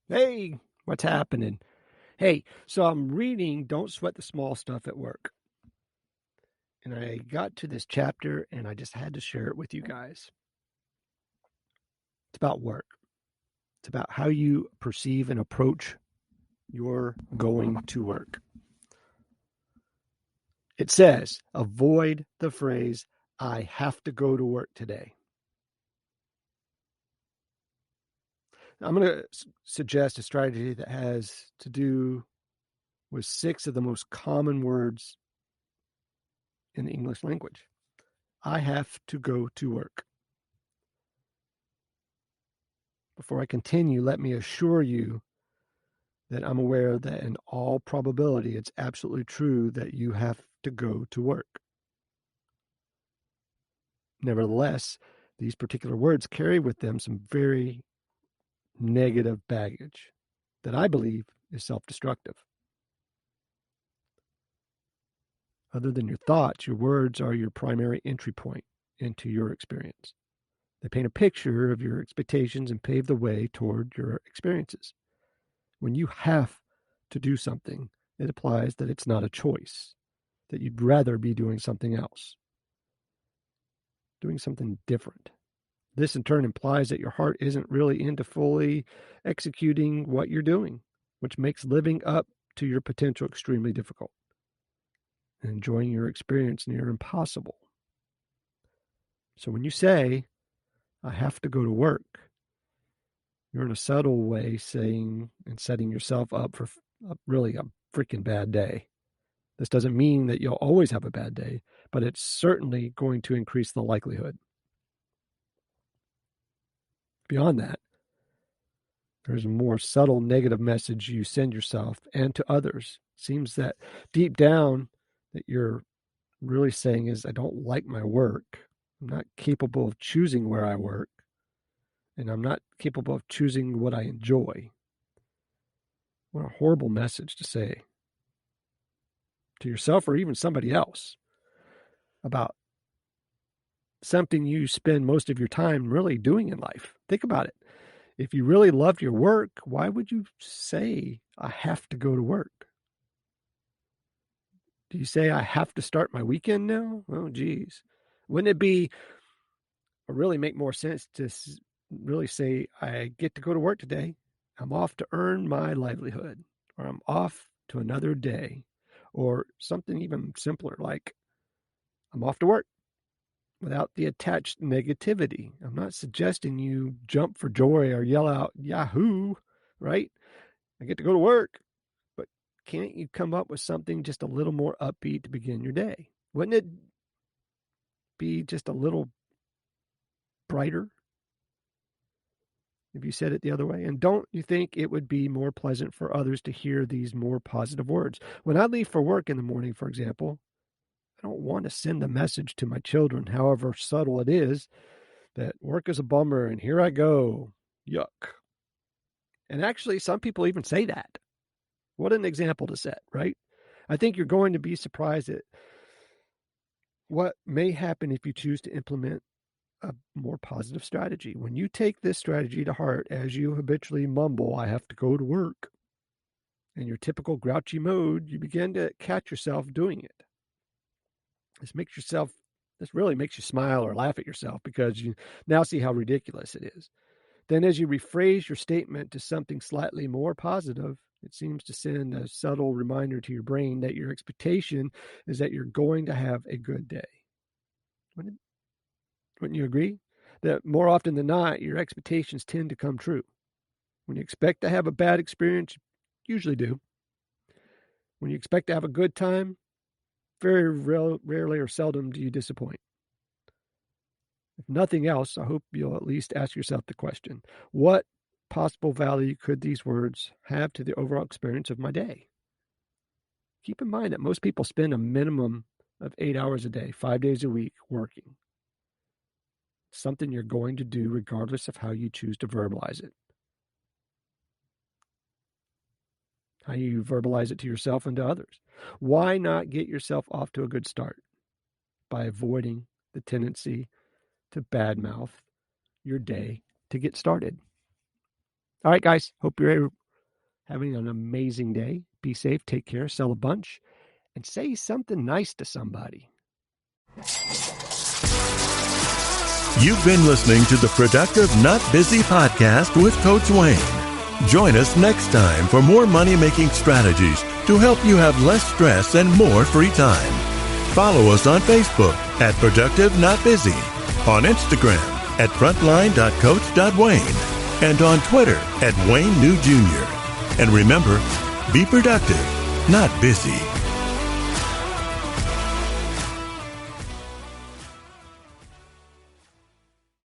Hey, what's happening? Hey, so I'm reading Don't Sweat the Small Stuff at Work. And I got to this chapter and I just had to share it with you guys. It's about work. It's about how you perceive and approach your going to work. It says, avoid the phrase, I have to go to work today. I'm going to suggest a strategy that has to do with 6 of the most common words in the English language. I have to go to work. Before I continue, let me assure you that I'm aware that in all probability, it's absolutely true that you have to go to work. Nevertheless, these particular words carry with them some very negative baggage that I believe is self-destructive. Other than your thoughts, your words are your primary entry point into your experience. They paint a picture of your expectations and pave the way toward your experiences. When you have to do something, it implies that it's not a choice, that you'd rather be doing something else, doing something different. This in turn implies that your heart isn't really into fully executing what you're doing, which makes living up to your potential extremely difficult and enjoying your experience near impossible. So when you say, I have to go to work, you're in a subtle way saying and setting yourself up for really a freaking bad day. This doesn't mean that you'll always have a bad day, but it's certainly going to increase the likelihood. Beyond that, there's a more subtle negative message you send yourself and to others. It seems that deep down that you're really saying is, I don't like my work. I'm not capable of choosing where I work, and I'm not capable of choosing what I enjoy. What a horrible message to say to yourself or even somebody else about something you spend most of your time really doing in life. Think about it. If you really loved your work, why would you say, I have to go to work? Do you say, I have to start my weekend now? Oh, geez. Wouldn't it be, or really make more sense to really say, I get to go to work today. I'm off to earn my livelihood, or I'm off to another day, or something even simpler like, I'm off to work, without the attached negativity. I'm not suggesting you jump for joy or yell out, Yahoo, right? I get to go to work. But can't you come up with something just a little more upbeat to begin your day? Wouldn't it be just a little brighter if you said it the other way? And don't you think it would be more pleasant for others to hear these more positive words? When I leave for work in the morning, for example, I don't want to send a message to my children, however subtle it is, that work is a bummer and here I go. Yuck. And actually, some people even say that. What an example to set, right? I think you're going to be surprised at what may happen if you choose to implement a more positive strategy. When you take this strategy to heart, as you habitually mumble, I have to go to work, in your typical grouchy mode, you begin to catch yourself doing it. This really makes you smile or laugh at yourself because you now see how ridiculous it is. Then, as you rephrase your statement to something slightly more positive, it seems to send a subtle reminder to your brain that your expectation is that you're going to have a good day. Wouldn't you agree? That more often than not, your expectations tend to come true. When you expect to have a bad experience, you usually do. When you expect to have a good time, very rarely or seldom do you disappoint. If nothing else, I hope you'll at least ask yourself the question, what possible value could these words have to the overall experience of my day? Keep in mind that most people spend a minimum of 8 hours a day, 5 days a week working. Something you're going to do regardless of how you choose to verbalize it. How you verbalize it to yourself and to others. Why not get yourself off to a good start by avoiding the tendency to badmouth your day to get started? All right, guys. Hope you're having an amazing day. Be safe. Take care. Sell a bunch. And say something nice to somebody. You've been listening to the Productive Not Busy podcast with Coach Wayne. Join us next time for more money-making strategies to help you have less stress and more free time. Follow us on Facebook at Productive Not Busy, on Instagram at frontline.coach.wayne, and on Twitter at Wayne New Jr. And remember, be productive, not busy.